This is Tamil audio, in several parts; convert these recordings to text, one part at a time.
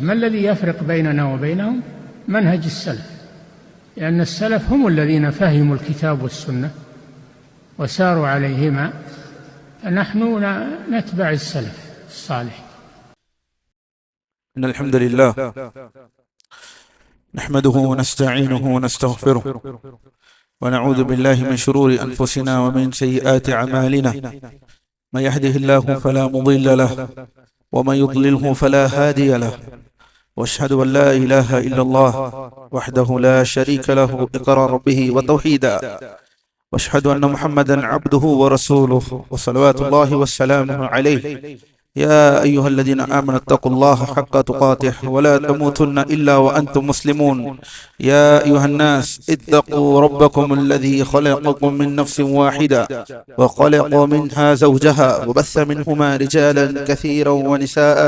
ما الذي يفرق بيننا وبينهم؟ منهج السلف، لأن السلف هم الذين فهموا الكتاب والسنة وساروا عليهما، فنحن نتبع السلف الصالح. إن الحمد لله نحمده ونستعينه ونستغفره ونعوذ بالله من شرور أنفسنا ومن سيئات أعمالنا، من يهده الله فلا مضل له ومن يضلله فلا هادي له، واشهد أن لا إله إلا الله وحده لا شريك له إقرارا به وتوحيدا، واشهد أن محمدا عبده ورسوله وصلوات الله وسلامه عليه. يا أيها الذين آمنوا اتقوا الله حق تقاته ولا تموتن إلا وأنتم مسلمون. يا أيها الناس اتقوا ربكم الذي خلقكم من نفس واحدة وخلق منها زوجها وبث منهما رجالا كثيرا ونساء،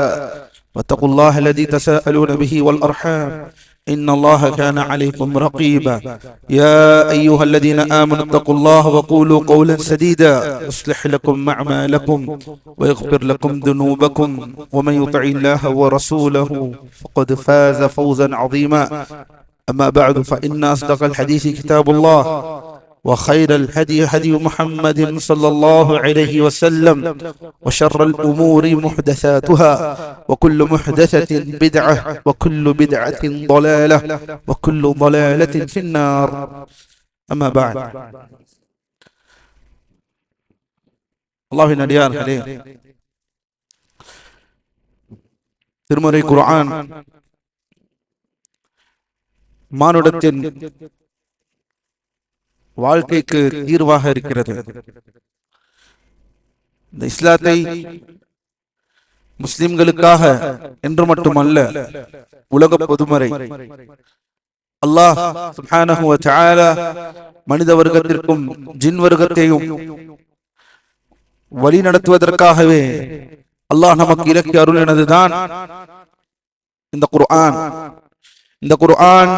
واتقوا الله الذي تساءلون به والأرحام إن الله كان عليكم رقيبا. يا أيها الذين آمنوا اتقوا الله وقولوا قولا سديدا يصلح لكم أعمالكم ويغفر لكم ذنوبكم، ومن يطع الله ورسوله فقد فاز فوزا عظيما. أما بعد، فإن أصدق الحديث كتاب الله، وخير الهدي هدي محمد صلى الله عليه وسلم، وشر الأمور محدثاتها، وكل محدثة بدعة، وكل بدعة ضلالة، وكل ضلالة في النار. أما بعد، الله நடிகார்களே, திருமறை குர்ஆன் மானுடத்தின் வாழ்க்கைக்கு தீர்வாக இருக்கிறது. இந்த இஸ்லாத்தை முஸ்லிம்களுக்காக என்று மட்டுமல்ல, உலக பொதுமறை அல்லாஹ் சுப்ஹானஹு வ தஆலா மனித வர்க்கத்திற்கும் ஜின் வர்க்கத்தையும் வழி நடத்துவதற்காகவே அல்லாஹ் நமக்கு இறக்கி அருளினதுதான் இந்த குர்ஆன். இந்த குர்ஆன்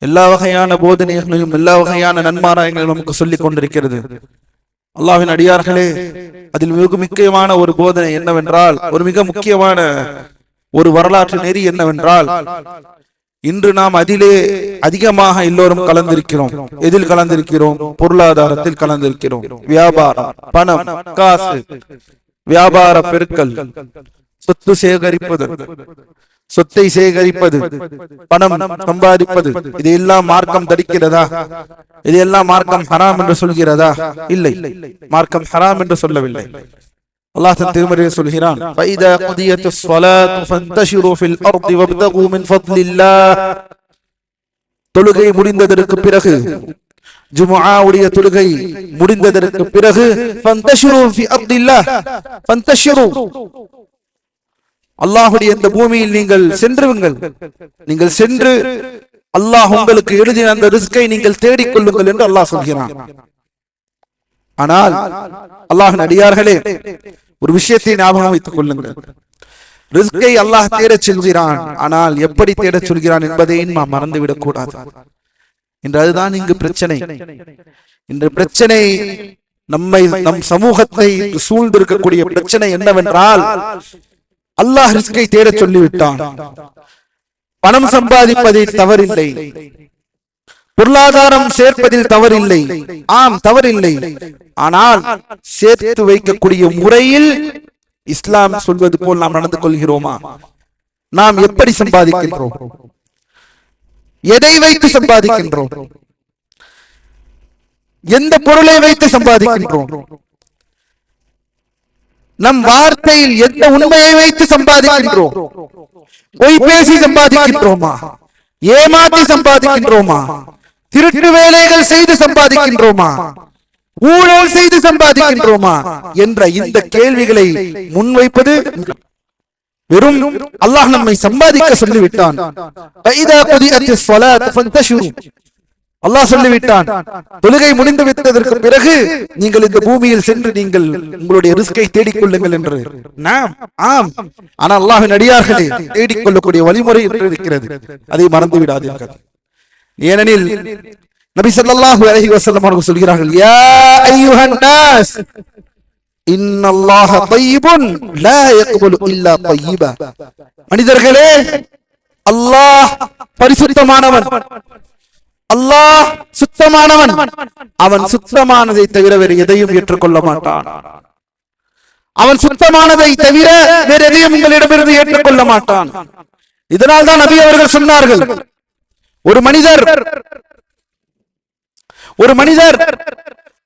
எல்லா வகையான போதனைகளையும் எல்லா வகையான நன்மாராயங்களையும் நமக்கு சொல்லிக் கொண்டிருக்கிறது. அல்லாஹ்வின் அடியார்களே, அதில் மிக முக்கியமான ஒரு போதனை என்னவென்றால், ஒரு மிக முக்கியமான ஒரு வரலாற்று நெறி என்னவென்றால், இன்று நாம் அதிலே அதிகமாக எல்லோரும் கலந்திருக்கிறோம். எதில் கலந்திருக்கிறோம்? பொருளாதாரத்தில் கலந்திருக்கிறோம். வியாபாரம், பணம், காசு, வியாபார பெருக்கல், சொத்து சேகரிப்பது, சொத்தை சேகரிப்பது, பணம் சம்பாதிப்பது, இதையெல்லாம் மார்க்கம் தடுக்கிறதா? இதையெல்லாம் மார்க்கம் ஹராம் என்று சொல்கிறதா? இல்லை, மார்க்கம் ஹராம் என்று சொல்லவில்லை. அல்லாஹ் தன் திருமறையில் சொல்கிறான், ஃபைதா குதியத்துஸ் ஸலாத்து ஃபன்தஷிரு ஃபில் அர்தி வப்தகு மின் ஃபத்லில்லாஹ். தொழுகை முடிந்ததற்கு பிறகு, ஜும்ஆவுடைய தொழுகை முடிந்ததற்கு பிறகு, ஃபன்தஷிரு ஃபி அர்தில்லாஹ், ஃபன்தஷிரு, அல்லாஹ்வுடைய இந்த பூமியில் நீங்கள் சென்றுங்கள், நீங்கள் சென்று அல்லாஹ் உங்களுக்கு எழுதிய அந்த ரிஸ்கை நீங்கள் தேடிக் கொள்ளுங்கள் என்று அல்லாஹ் சொல்கிறான். ஆனால் அல்லாஹ்வின் அடியார்களே, ஒரு விஷயத்தை ஞாபகம் வைத்துக் கொள்ளுங்கள். ரிஸ்கை அல்லாஹ் தேடச் சொல்கிறான், ஆனால் எப்படி தேடச் சொல்கிறான் என்பதை நாம் மறந்துவிடக் கூடாது. இன்று அதுதான் இங்கு பிரச்சனை. இந்த பிரச்சனை நம் சமூகத்தை சூழ்ந்திருக்கக்கூடிய பிரச்சனை என்னவென்றால், அல்லாஹ் ரிஸ்கை தேட சொல்லிவிட்டான். பணம் சம்பாதிப்பதில் தவறில்லை, பொருளாதாரம் சேர்ப்பதில் தவறில்லை, ஆம் தவறில்லை. ஆனால் சேர்த்து வைக்கக்கூடிய முறையில் இஸ்லாம் சொல்வது போல் நாம் நடந்து கொள்கிறோமா? நாம் எப்படி சம்பாதிக்கின்றோம்? எதை வைத்து சம்பாதிக்கின்றோம்? எந்த பொருளை வைத்து சம்பாதிக்கின்றோம்? நம் வார்த்தையில் எந்த உண்மையை வைத்து சம்பாதிக்கின்றோம்? பொய் பேசி சம்பாதிக்கின்றோமா? ஏமாற்றி சம்பாதிக்கின்றோமா? திருட்டு வேலைகள் செய்து சம்பாதிக்கின்றோமா? ஊழல் செய்து சம்பாதிக்கின்றோமா என்ற இந்த கேள்விகளை முன்வைப்பது வெறும் அல்லாஹ் நம்மை சம்பாதிக்க சொல்லிவிட்டான். அல்லாஹ் சொல்லிவிட்டான், தொழுகை முடிந்து விட்டதற்கு பிறகு நீங்கள் இந்த பூமியில் சென்று நீங்கள் உங்களுடைய ரிஸ்கை தேடிக்கொள்ளுங்கள் என்று. ஆம், ஆனால் அல்லாஹ்வின் அடியார்களே, தேடிக்கொள்ளக்கூடிய வழிமுறை என்று இருக்கிறது, அதை மறந்து விடாதீர்கள். ஏனெனில் நபி ஸல்லல்லாஹு அலைஹி வஸல்லம் அவர்கள் சொல்கிறார்கள், யா அய்யுஹன் நாஸ், இன்னல்லாஹ தய்யிபுன் லா யக்புலு இல்லா தய்யிபா. மனிதர்களே, அல்லாஹ் பரிசுத்தமானவன், அல்லாஹ் சுத்தமானவன். அவன் சுத்தமானதை தவிர வேறு எதையும் ஏற்றுக்கொள்ள மாட்டான். அவன் சுத்தமானதை தவிர வேறு எதையும் உங்களிடமிருந்து ஏற்றுக்கொள்ள மாட்டான். இதனால் தான் நபி அவர்கள் சொன்னார்கள், ஒரு மனிதர்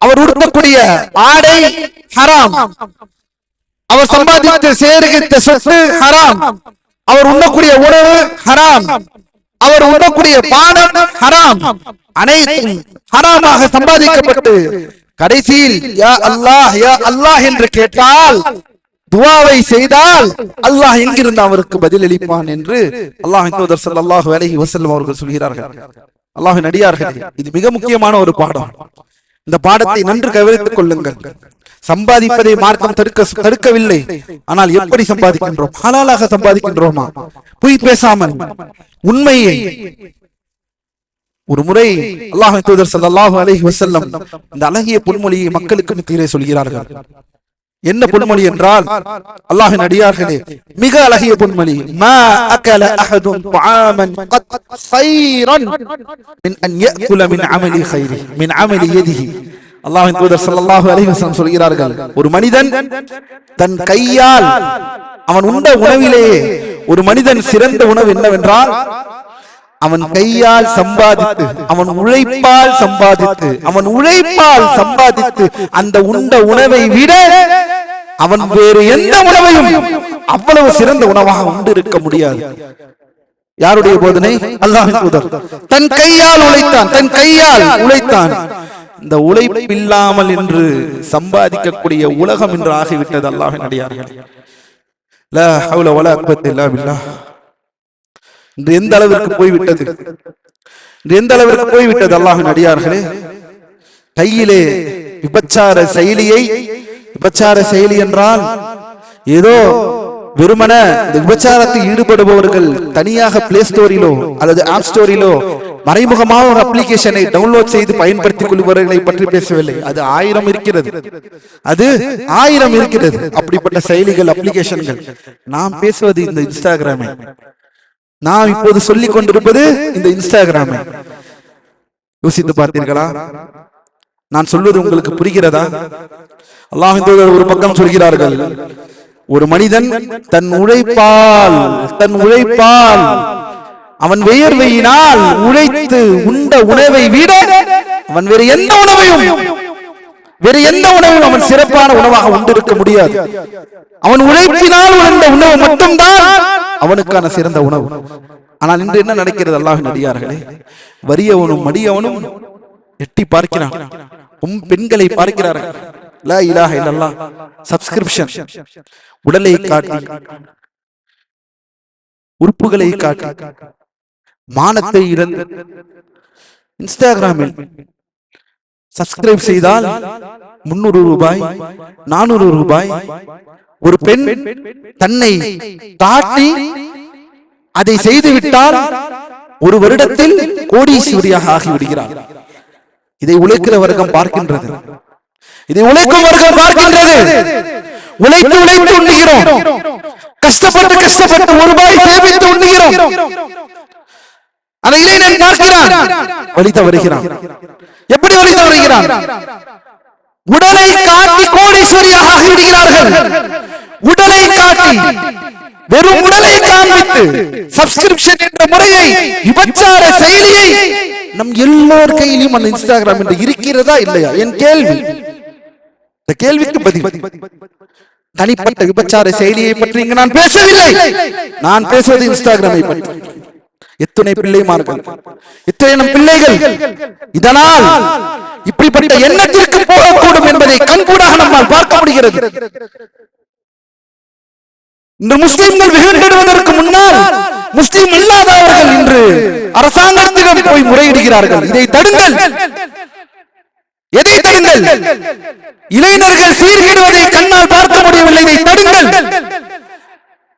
அவர் உடுத்தக்கூடிய ஆடை ஹராம், அவர் சம்பாதித்து சேகரித்த சொத்து ஹராம், அவர் உண்ணக்கூடிய உணவு ஹராம், அவர் உண்ணக்கூடிய பானம் ஹராம், அனைத்தும் ஹராமாக சம்பாதிக்கப்பட்டு கடைசியில் யா அல்லாஹ் யா அல்லாஹ் என்று கேட்டால், துஆவை செய்தால் அல்லாஹ் எங்கிருந்து அவருக்கு பதில் அளிப்பான் என்று அல்லாஹ்வின் தூதர் ஸல்லல்லாஹு அலைஹி வஸல்லம் அவர்கள் சொல்கிறார்கள். அல்லாஹ்வின் அடியார்களே, இது மிக முக்கியமான ஒரு பாடம். இந்த பாடத்தை நன்கு கவனித்துக் கொள்ளுங்கள். சம்பாதிப்பதை மார்க்கம் தடுக்கவில்லை. ஆனால் எப்படி சம்பாதிக்கின்றோம்? ஹலாலாக சம்பாதிக்கின்றோமா? பொய் பேசாமல் உண்மையை. ஒரு முறை அல்லாஹ்வின் தூதர் ஸல்லல்லாஹு அலைஹி வஸல்லம் இந்த அழகிய பொன்மொழியை மக்களுக்கு மத்தியிலே சொல்கிறார்கள். என்ன பொன்மொழி என்றால், அல்லாஹ்வின் அடியார்களே, மிக அழகிய பொன்மொழி. மா அகல அஹதுன் துஆமன் கத் கைரன் மின் அன் யஅகுல மின் அமலி கைரி மின் அமலி யதிஹி. அல்லாஹ்வின் தூதர் ஸல்லல்லாஹு அலைஹி வஸல்லம் சொல்கிறார்கள், ஒரு மனிதன் தன் கையால் அவன் உண்ட உணவிலேயே ஒரு மனிதன் சிறந்த உணவு என்னவென்றால், அவன் கையால் சம்பாதித்து, அவன் உழைப்பால் சம்பாதித்து அந்த உண்ட உணவை விட அவன் வேறு எந்த உணவையும் அவ்வளவு சிறந்த உணவாக உண்டு இருக்க முடியாது. யாருடைய போதனை? அல்லாஹ்வின் தூதர். தன் கையால் உழைத்தான். இந்த உழைப்பில்லாமல் என்று சம்பாதிக்கக்கூடிய உலகம் என்று ஆகிவிட்டது. அல்லாஹ்வின் அடியார்களே, லா ஹவுல வலா குவத்த இல்லா பில்லாஹ். இன்று எந்த அளவிற்கு போய்விட்டது அல்லாஹ்வின் அடியார்களே. கையிலே விபச்சார செயலி என்றால் ஏதோ வெறுமன இந்த விபச்சாரத்தில் ஈடுபடுபவர்கள் தனியாக பிளே ஸ்டோரிலோ அல்லது ஆப் ஸ்டோரிலோ மறைமுகமாக ஒரு அப்ளிகேஷனை டவுன்லோட் செய்து பயன்படுத்திக் கொள்பவர்களை பற்றி பேசவில்லை. அது ஆயிரம் இருக்கிறது. அப்படிப்பட்ட செயலிகள், அப்ளிகேஷன்கள். நாம் பேசுவது இந்த இன்ஸ்டாகிராமை, நாம் இப்போது சொல்லிக் கொண்டிருப்பது இந்த இன்ஸ்டாகிராமை. யோசித்து பார்த்தீர்களா? நான் சொல்வது உங்களுக்கு புரிகிறதா? அல்லாஹ்வின் தூதர் ஒரு பக்கம் சொல்கிறார்கள், ஒரு மனிதன் தன் உழைப்பால் அவன் வியர்வையினால் உழைத்து உண்ட உணவை விட அவன் வேறு எந்த உணவையும் அவன் சிறப்பான உணவாக உண்டிருக்க முடியாது. அவன் உழைப்பினால் உண்ட உணவு மட்டும்தான் அவனுக்கான சிறந்த உணவு. ஆனால் இன்று என்ன நடக்கிறது அல்லாஹ்வின் அடியார்களே? வறியவனும் மடியவனும் எட்டி பார்க்கிறான், பெண்களை பார்க்கிறார்கள். லா இலாஹ இல்லல்லாஹ். சப்ஸ்கிரிப்ஷன், உடலை காட்டி, உறுப்புகளை காட்டி, மானத்தை இழந்து இன்ஸ்டாகிராமில் சப்ஸ்கிரைப் செய்தால் 300 ரூபாய், 400 ரூபாய். ஒரு பெண் தன்னை காட்டி அதை செய்துவிட்டால் ஒரு வருடத்தில் கோடீஸ்வரியாக ஆகிவிடுகிறார். இதை உழைக்கிற வர்க்கம் பார்க்கின்றது. உழைத்து உண்ணுகிறோம், கஷ்டப்பட்டு 1 ரூபாய் சேமித்து உண்ணுகிறோம். அதை இளைஞன் பார்க்கிறான், வலித்து வருகிறான். எப்படி வலித்து வருகிறான்? உடலை காட்டி கோடீஸ்வரியாக ஆகிவிடுகிறார்கள். உடலை காட்டி, வெறும் உடலை காண்பித்து சப்ஸ்கிரிப்ஷன் என்ற முறையை, விபச்சார செயலியை நம் எல்லோர் கையிலும் அந்த இன்ஸ்டாகிராம் என்று இருக்கிறதா இல்லையா? என் கேள்வி. இந்த கேள்விக்கு பதில். தனிப்பட்ட விபச்சார செயலியை பற்றி இங்கு நான் பேசவில்லை. நான் பேசுவது இன்ஸ்டாகிராமை பற்றி. எத்தனை பிள்ளைமார்கள், எத்தனை பிள்ளைகள் இதனால் இப்படிப்பட்ட எண்ணத்திற்கு போகக்கூடும் என்பதை கண்கூடாக நம்மால் பார்க்க முடிகிறது. இந்த முஸ்லிம்கள் விகண்டிடுவதற்கு முன்னால் முஸ்லிம் இல்லாதவர்கள் இன்று அரசாங்கத்திடம் போய் முறையிடுகிறார்கள். இதை தடுங்கள். எதை தடுங்கள்? இளைஞர்கள் சீர்கிடுவதை கண்ணால் பார்க்க முடியவில்லை. இதை தடுங்கள்.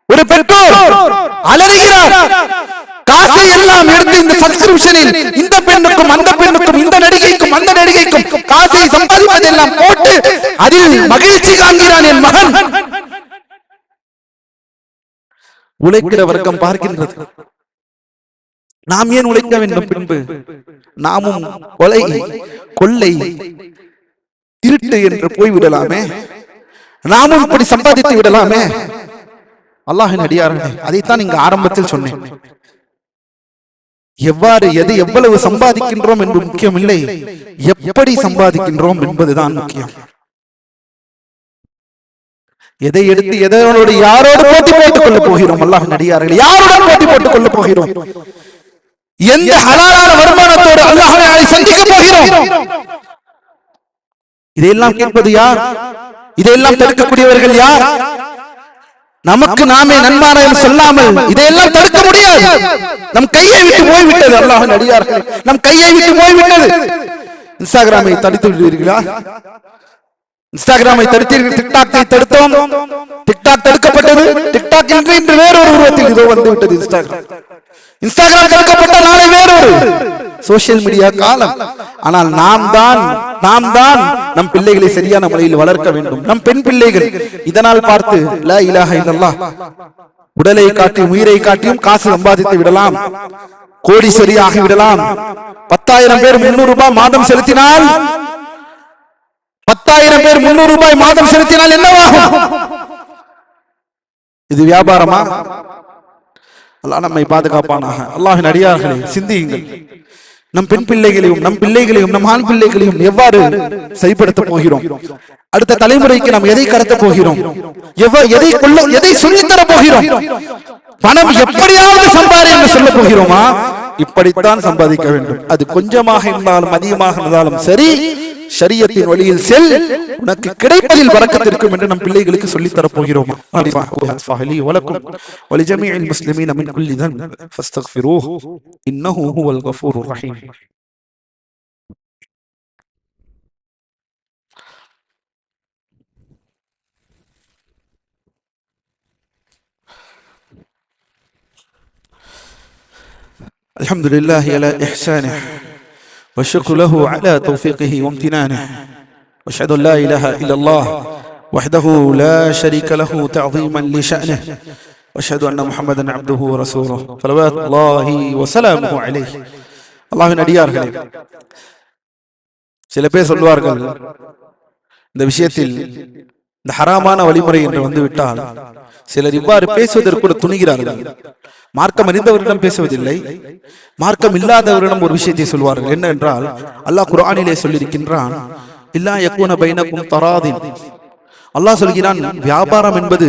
ஒரு பெற்றோர் அலறுகிறார், காசை எல்லாம் எடுத்து இந்த சப்ஸ்கிரிப்ஷனில் இந்த பெண்ணுக்கும் அந்த பெண்ணுக்கும் இந்த நடிகைக்கும் அந்த நடிகைக்கும் காசை சம்பாதிப்பதெல்லாம் போட்டு அதில் மகிழ்ச்சி காண்கிறான் என் மகன். உழைக்கிற வர்க்கம் பார்க்கின்றது. நாம் ஏன் உழைக்க வேண்டும்? பின்பு நாமும் கொலை, கொள்ளை, திருட்டு என்று போய்விடலாமே, நாமும் இப்படி சம்பாதித்து விடலாமே. அல்லாஹ்வின் அடியார்களே, அதைத்தான் இங்கு ஆரம்பத்தில் சொன்னேன். எவ்வாறு எது எவ்வளவு சம்பாதிக்கின்றோம் என்பது முக்கியமில்லை, எப்படி சம்பாதிக்கின்றோம் என்பதுதான் முக்கியம். எதை எடுத்து எதனோடு யாரோடு போட்டி போட்டுக் கொள்ள போகிறோம்? அல்லாஹ்வின் அடியார்களே, யாருடன் போட்டி போட்டுக் கொள்ள போகிறோம்? எந்த ஹலாலான வருமானத்தோடு அல்லாஹ்வை சந்திக்க போகிறோம்? இதையெல்லாம் கேட்பது யார்? இதையெல்லாம் தடுக்கக்கூடியவர்கள் யார்? நமக்கு நாமே நன்மாராயம் சொல்லாமல் இதையெல்லாம் தடுக்க முடியாது. நம் கையை விட்டு போய்விட்டது. அல்லாஹ்வின் அடியார்களே, நம் கையை விட்டு போய்விட்டது. இன்ஸ்டாகிராமை தடுத்து விடுவீர்களா? இன்ஸ்டாகிராமை தடுத்தீர்கள். டிக்டாக்கை தடுத்தோம், டிக்டாக் தடுக்கப்பட்டது. டிக்டாக் இன்று வேறொரு உருவத்தில் இதோ வந்து விட்டது இன்ஸ்டாகிராம். இன்ஸ்டாகிராம் தடுக்கப்பட்ட நாளை வேறொரு சோசியல் மீடியா காலம். ஆனால் நாம் தான் நம் பிள்ளைகளை சரியான முறையில் வளர்க்க வேண்டும். நம் பெண் பிள்ளைகள் இதனால் பார்த்து லா இலாஹ இல்லல்லாஹ், உடலை காட்டி உயிரை காட்டியும் காசு சம்பாதித்து விடலாம், கோடீஸ்வரி ஆகி விடலாம். 10,000 பேர் 300 ரூபாய் மாதம் செலுத்தினால், 10,000 பேர் 300 ரூபாய் மாதம் செலுத்தினால் என்னவாகும்? இது வியாபாரமா? அல்லாஹ் நம்மை பாதுகாப்பானாக. அல்லாஹ்வின் அடியார்களே, சிந்தியுங்கள். நம் பெண் பிள்ளைகளையும் நம் பிள்ளைகளையும் நம் ஆண் பிள்ளைகளையும் எவ்வாறு செயல்படுத்த போகிறோம்? அடுத்த தலைமுறைக்கு நாம் எதை கடத்த போகிறோம்? எதை சொல்லித்தர போகிறோம்? பணம் எப்படியாவது சம்பாதி என்று சொல்ல போகிறோமா? இப்படித்தான் சம்பாதிக்க வேண்டும். அது கொஞ்சமாக இருந்தாலும் அதிகமாக இருந்தாலும் சரி, ஷரியத்தின் வழியில் செல், உனக்கு கிடைப்பதில் பரக்கத் இருக்கும் என்று நம் பிள்ளைகளுக்கு சொல்லித் தர போகிறோம். வலிஜமீஇல் முஸ்லிமீன மின் குல்லி தன்ப் ஃபஸ்தக்ஃபிரூஹ் இன்னஹு ஹுவல் கஃபூருர் ரஹீம். அல்ஹம்துலில்லாஹி அலா இஹ்சானிஹ் والشكر له على توفيقه وامتنانه واشهد ان لا اله الا الله وحده لا شريك له تعظيما لشأنه واشهد ان محمدا عبده ورسوله صلوات الله وسلامه عليه. அல்லாஹ்வின் அடியார்களே, சில பேர் சொல்வார்கள், இந்த விஷயத்தில் இந்த ஹராமான வழிமுறை என்று வந்துவிட்டால் சிலர் இவ்வாறு பேசுவதற்கு கூட துணிகிறார்கள். மார்க்கம் அறிந்தவரிடம் பேசுவதில்லை, மார்க்கம் இல்லாதவரிடம் ஒரு விஷயத்தை சொல்வார்கள். என்ன என்றால், அல்லாஹ் குர்ஆனிலே சொல்லியிருக்கின்றான், இல்லா யகுன பைனகும் தராதின். அல்லாஹ் சொல்கிறான், வியாபாரம் என்பது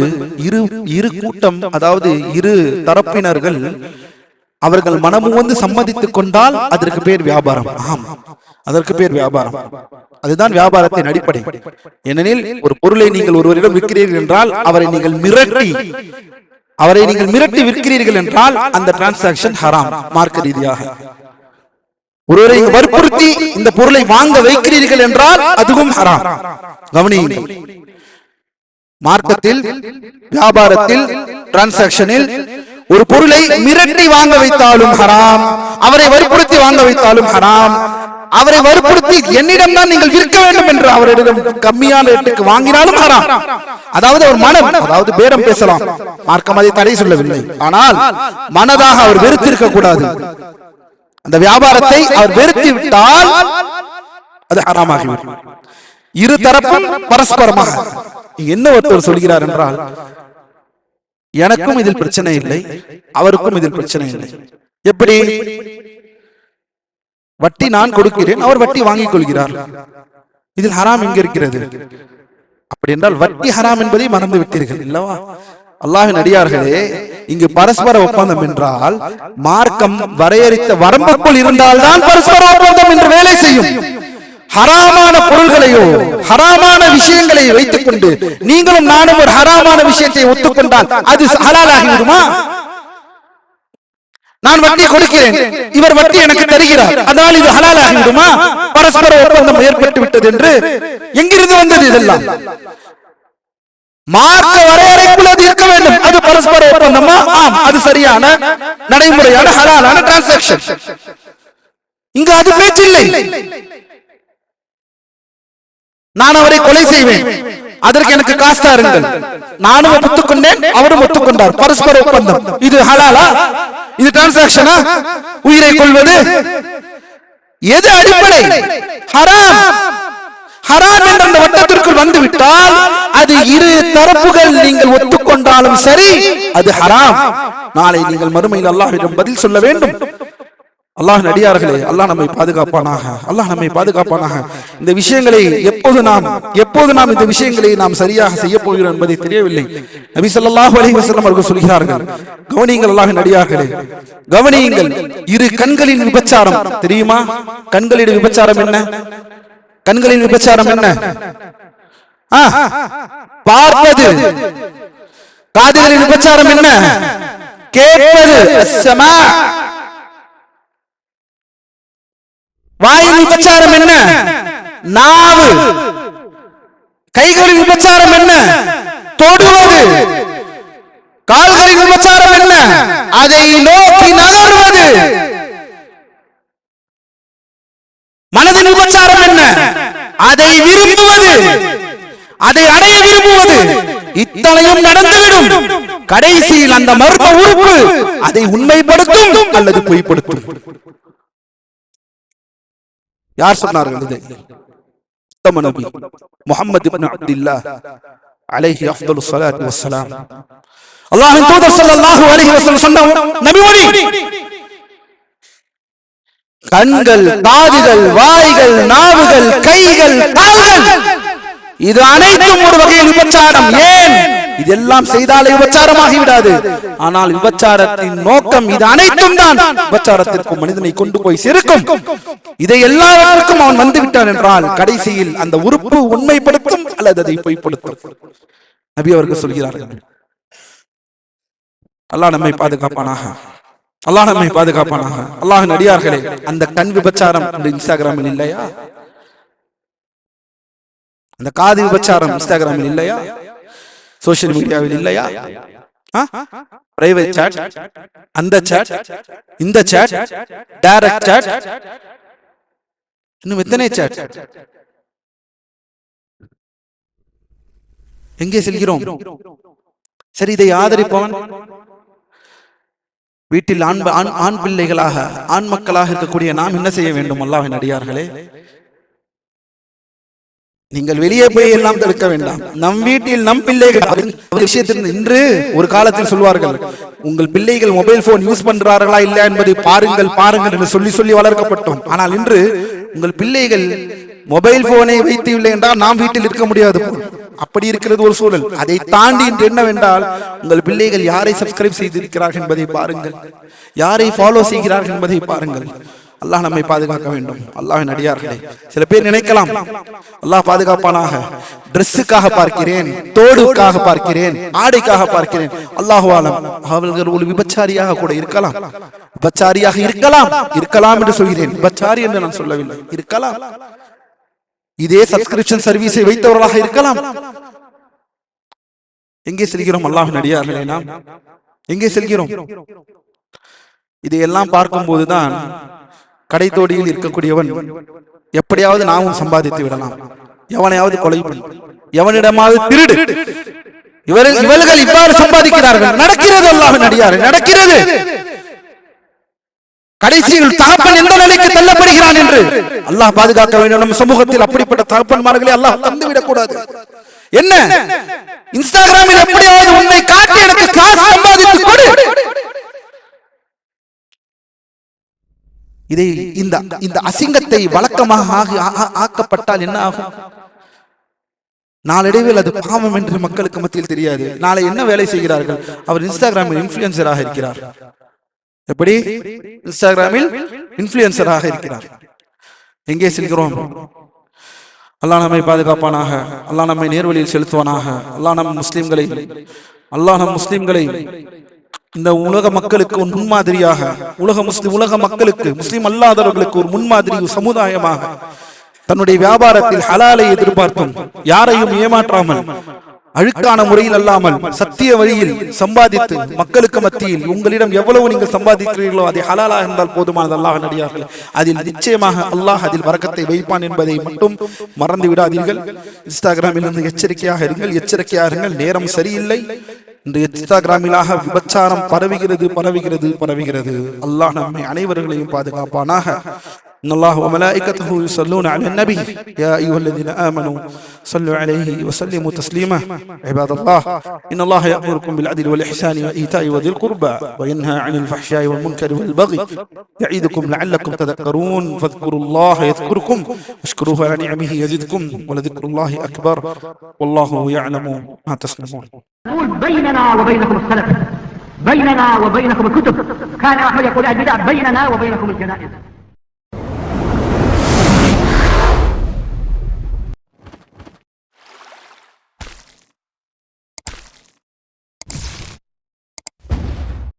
இரு கூட்டம், அதாவது இரு தரப்பினர்கள் அவர்கள் மனமும் வந்து சம்மதித்துக் கொண்டால் அதற்கு பேர் வியாபாரம். ஆம், அதற்கு பேர் வியாபாரம். அதுதான் வியாபாரத்தின் அடிப்படை. ஏனெனில் ஒரு பொருளை நீங்கள் ஒருவரிடம் விற்கிறீர்கள் என்றால் அவரை நீங்கள் மிரட்டி விற்கிறீர்கள் என்றால் அந்த டிரான்சாக்சன் ஹராம் மார்க்க ரீதியாக. ஒருவரை வற்புறுத்தி இந்த பொருளை வாங்க வைக்கிறீர்கள் என்றால் அதுவும் ஹராம். கவனியுங்கள், மார்க்கத்தில் வியாபாரத்தில் டிரான்சாக்சனில் ஒரு பொருளை மிரட்டி வாங்க வைத்தாலும் ஹராம், அவரை வற்புறுத்தி வாங்க வைத்தாலும் ஹராம். அவரை வற்புறுத்தி என்னிடம் தான் நீங்கள் விற்க வேண்டும் என்று அவரிடம் கம்மியான ரேட்டுக்கு வாங்கினாலும் ஹராம். அதாவது ஒரு மனம், அதாவது பேரம் பேசலாம், மார்க்கம் அதை தடை சொல்லவில்லை. ஆனால் மனதாக அவர் வெறுத்திருக்க கூடாது. அந்த வியாபாரத்தை அவர் வெறுத்து விட்டால் அது ஹராமாகிவிடும். இரு தரப்பும் பரஸ்பரமாக. என்ன ஒருத்தர் சொல்கிறார் என்றால், எனக்கும் இதில் பிரச்சனை இல்லை, அவருக்கும் இதில் பிரச்சனை இல்லை. எப்படி? வட்டி நான் கொடுக்கிறேன், அவர் வட்டி வாங்கிக் கொள்கிறார், இதில் ஹராம் எங்க இருக்கிறது? அப்படி என்றால் வட்டி ஹராம் என்பதை மறந்து விட்டீர்கள் இல்லவா? அல்லாஹ்வின் அடியார்களே, இங்கு பரஸ்பர ஒப்பந்தம் என்றால் மார்க்கம் வரையறுத்த வரம்புக்குள் இருந்தால்தான் பரஸ்பர ஒப்பந்தம் என்று வேலை செய்யும். ஹராமான பொருள்களையோ ஹராமான விஷயங்களை வைத்துக் கொண்டு நீங்களும் நானும் ஒரு ஹராமான விஷயத்தை ஒத்துக்கொண்டால் அது ஹலாலாகி விடுமா? நான் வட்டி கொடுக்கிறேன், இவர் வட்டி எனக்கு தருகிறார், அதனால் இது ஹலாலாகி விடுமா? பரஸ்பர ஒப்பந்தம் ஏற்பட்டு விட்டது என்று எங்கிருந்து வந்தது இதெல்லாம்? மார்க்க வரையறைக்குள் அது இருக்க வேண்டும். அது பரஸ்பர ஒப்பந்தமா? ஆம், அது சரியான நடைமுறையான ஹலாலான டிரான்சாக்ஷன். இங்க அது பேச்சில்லை. நான் அவரை கொலை செய்வேன், அதற்கு எனக்கு காசு தாருங்கள், நானும் ஒத்துக்கொண்டேன், அவரும் ஒத்துக்கொண்டார், பரஸ்பர ஒப்பந்தம். இது ஹலாலா? இது டிரான்சாக்ஷனா? உயிரை கொள்வது எது அடிப்படை? ஹராம். ஹராம் என்ற அந்த வட்டத்திற்குள் வந்துவிட்டால் அது இரு தரப்புகள் நீங்கள் ஒத்துக்கொண்டாலும் சரி, அது ஹராம். நாளை நீங்கள் மறுமையில் அல்லாஹ்விடம் பதில் சொல்ல வேண்டும். அல்லாஹ் நடிகார்களே, அல்லாஹ் நம்மை பாதுகாப்பானாக, அல்லாஹ் நம்மை பாதுகாப்பானாக. இந்த விஷயங்களை எப்போது நாம் இந்த விஷயங்களை நாம் சரியாக செய்ய போகிறோம் என்பதை தெரியவில்லை. நபி ஸல்லல்லாஹு அலைஹி வஸல்லம் அவர்கள் சொல்கிறார்கள், கவனியுங்கள் அல்லாஹ் நடிகார்களே, கவனியுங்கள். இரு கண்களின் விபச்சாரம் தெரியுமா? கண்களின் விபச்சாரம் என்ன? கண்களின் விபச்சாரம் என்ன? பார்ப்பது. காதுகளின் விபச்சாரம் என்ன? கேட்பது. அஸ்ஸமா. வாயின் விபச்சாரம் என்ன? நாவு. கைகளின் விபச்சாரம் என்ன? தொடுவது. கால்களின் விபச்சாரம் என்ன? அதை நோக்கி நகர்வது. மனதின் விபச்சாரம் என்ன? அதை விரும்புவது, அதை அடைய விரும்புவது. இத்தனையும் நடந்துவிடும். கடைசியில் அந்த மர்ம உறுப்பு அதை உண்மைப்படுத்தும் அல்லது பொய்ப்படுத்தும். யார் சொன்னார்கள் இதை? நபி முஹம்மது இப்னு அப்துல்லாஹ் அலைஹி அஃதலுஸ் ஸலாத்து வஸ்ஸலாம். அல்லாஹ்வின் தூதர் ஸல்லல்லாஹு அலைஹி வஸல்லம் சொன்ன நபிமொழி, கண்கள், காதுகள், வாய்கள், நாவுகள், கைகள், கால்கள், இது அனைத்தும் ஒரு வகையில் விபச்சாரம். ஏன்? இதெல்லாம் செய்தாலே விபச்சாரமாகி விடாது. ஆனால் விபச்சாரத்தின் நோக்கம் இது அனைத்தும் தான் விபச்சாரத்திற்கு மனிதனை கொண்டு போய் சேர்க்கும். இதை எல்லாவற்றுக்கும் அவன் வந்துவிட்டான் என்றால் கடைசியில் அந்த உறுப்பு உண்மைப்படுத்தும் அல்லது அதை பொய்ப்படுத்தும். நபி அவர்கள் சொல்கிறார்கள். அல்லாஹ் நம்மை பாதுகாப்பானாக, அல்லாஹ் நம்மை பாதுகாப்பானாக. அல்லாஹ் நடிகார்களே, அந்த கண் விபச்சாரம் இன்ஸ்டாகிராமில் இல்லையா? அந்த காது விபச்சாரம் இன்ஸ்டாகிராமில் இல்லையா? சோசியல் மீடியாவில் இல்லையா? பிரைவேட் சாட், அந்த சாட், இந்த சாட், டைரக்ட் சாட், இன்னும் எத்தனை சாட்? எங்கே செல்கிறோம்? சரி, இதை ஆதரிப்பவன் வீட்டில் ஆண் பிள்ளைகளாக, ஆண் மக்களாக இருக்கக்கூடிய நாம் என்ன செய்ய வேண்டும்? அல்லாஹ்வின் அடியார்களே, நீங்கள் வெளியே போய் எல்லாம் தடுக்க வேண்டாம். நம் வீட்டில் நம் பிள்ளைகள் விஷயத்தில் இன்று ஒரு காலத்தில் சொல்வார்கள், உங்கள் பிள்ளைகள் மொபைல் போன் யூஸ் பண்றார்களா இல்லையா என்பதை பாருங்கள் பாருங்கள் என்று சொல்லி சொல்லி வளர்க்கப்பட்டோம். ஆனால் இன்று உங்கள் பிள்ளைகள் மொபைல் போனை வைத்து என்றால் நாம் வீட்டில் இருக்க முடியாது. அப்படி இருக்கிறது ஒரு சூழல். அதை தாண்டி இன்று என்னவென்றால், உங்கள் பிள்ளைகள் யாரை சப்ஸ்கிரைப் செய்திருக்கிறார்கள் என்பதை பாருங்கள், யாரை ஃபாலோ செய்கிறார்கள் என்பதை பாருங்கள். அல்லாஹ் நம்மை பாதுகாக்க வேண்டும். அல்லாஹ்வின் அடியார்களே, சில பேர் நினைக்கலாம், அல்லாஹ் பாதுகாப்பானாக, டிரெஸ்ஸுக்காக பார்க்கிறேன், தோடுக்காக பார்க்கிறேன், ஆடைக்காக பார்க்கிறேன். அல்லாஹு ஆலம், அவர்கள் ஒரு விபச்சாரியாக கூட இருக்கலாம். விபச்சாரியாக இருக்கலாம் என்று சொல்கிறேன். விபச்சாரி என்று நான் சொல்லவில்லை, இருக்கலாம். இதே சப்ஸ்கிரிப்ஷன் சர்வீஸை வைத்தவர்களாக இருக்கலாம். எங்கே செல்கிறோம் அல்லாஹ்வின் அடியார்களே? நாம் எங்கே செல்கிறோம்? இதையெல்லாம் பார்க்கும் போதுதான் கடைத்தோடியில் இருக்கக்கூடியவன் எப்படியாவது நாமும் சம்பாதித்து விடலாம், எவனையாவது கொலை பண்ணி, எவனிடமாவது திருடு, இவர்கள் இவ்வாறு சம்பாதிக்கிறார்கள். நடக்கிறது அல்லாஹ்வின் அடியாரே, நடக்கிறது. கடைசியில் தகப்பன் எந்த நிலைக்கு தள்ளப்படுகிறான் என்று அல்லாஹ் பாதுகாக்க வேண்டும். நம் சமூகத்தில் அப்படிப்பட்ட தகப்பன்மார்களை அல்லாஹ் தந்துவிடக் கூடாது. என்ன, இன்ஸ்டாகிராமில் எப்படியாவது உன்னை காட்டி எனக்கு காசு சம்பாதித்து கொடு. இதை இந்த அசிங்கத்தை வழக்கமாக ஆக்கப்பட்டால் என்ன ஆகும்? நாளடைவில் அது பாவம் என்று மக்களுக்கு மத்தியில் தெரியாது. நாளை என்ன வேலை செய்கிறார்கள்? அவர் இன்ஸ்டாகிராமில் இன்ஃப்ளூயன்சராக இருக்கிறார். எப்படி? இன்ஸ்டாகிராமில் இன்ஃப்ளூயன்சராக இருக்கிறார். எங்கே செல்கிறோம்? அல்லாஹ் நம்மை பாதுகாப்பானாக, அல்லாஹ் நம்மை நேர்வழியில் செலுத்துவானாக. அல்லாஹ் நம் முஸ்லிம்களை இந்த உலக மக்களுக்கு ஒரு முன்மாதிரியாக, உலக மக்களுக்கு, முஸ்லிம் அல்லாதவர்களுக்கு ஒரு முன்மாதிரி சமுதாயமாக, தன்னுடைய வியாபாரத்தில் ஹலாலை எதிர்பார்த்தும் யாரையும் ஏமாற்றாமல் அழுக்கான முறையில் அல்லாமல் சத்திய வழியில் சம்பாதித்து மக்களுக்கு மத்தியில் உங்களிடம் எவ்வளவு நீங்கள் சம்பாதிக்கிறீர்களோ அதை ஹலாலா இருந்தால் போதுமானது. அல்லாஹ் நடிகார்கள், அதில் நிச்சயமாக அல்லாஹ் அதில் வரக்கத்தை வைப்பான் என்பதை மட்டும் மறந்து விடாதீர்கள். இன்ஸ்டாகிராமில் இருந்து எச்சரிக்கையாக இருங்கள். நேரம் சரியில்லை. இந்த இன்ஸ்டாகிராமிலாக விபச்சாரம் பரவுகிறது. அல்லாஹ் நம்மை அனைவர்களையும் பாதுகாப்பானாக. إن الله وملائكته يصلون على النبي يا أيها الذين آمنوا صلوا عليه وسلموا تسليما. عباد الله إن الله يأمركم بالعدل والإحسان وإيتاء ذي القربى وينهى عن الفحشاء والمنكر والبغي يعظكم لعلكم تذكرون. فاذكروا الله يذكركم واشكروه على نعمه يزدكم ولذكر الله أكبر والله يعلم ما تصنعون. بيننا وبينكم السلف، بيننا وبينكم الكتب. كان أحمد يقول البدع بيننا وبينكم الجنائز.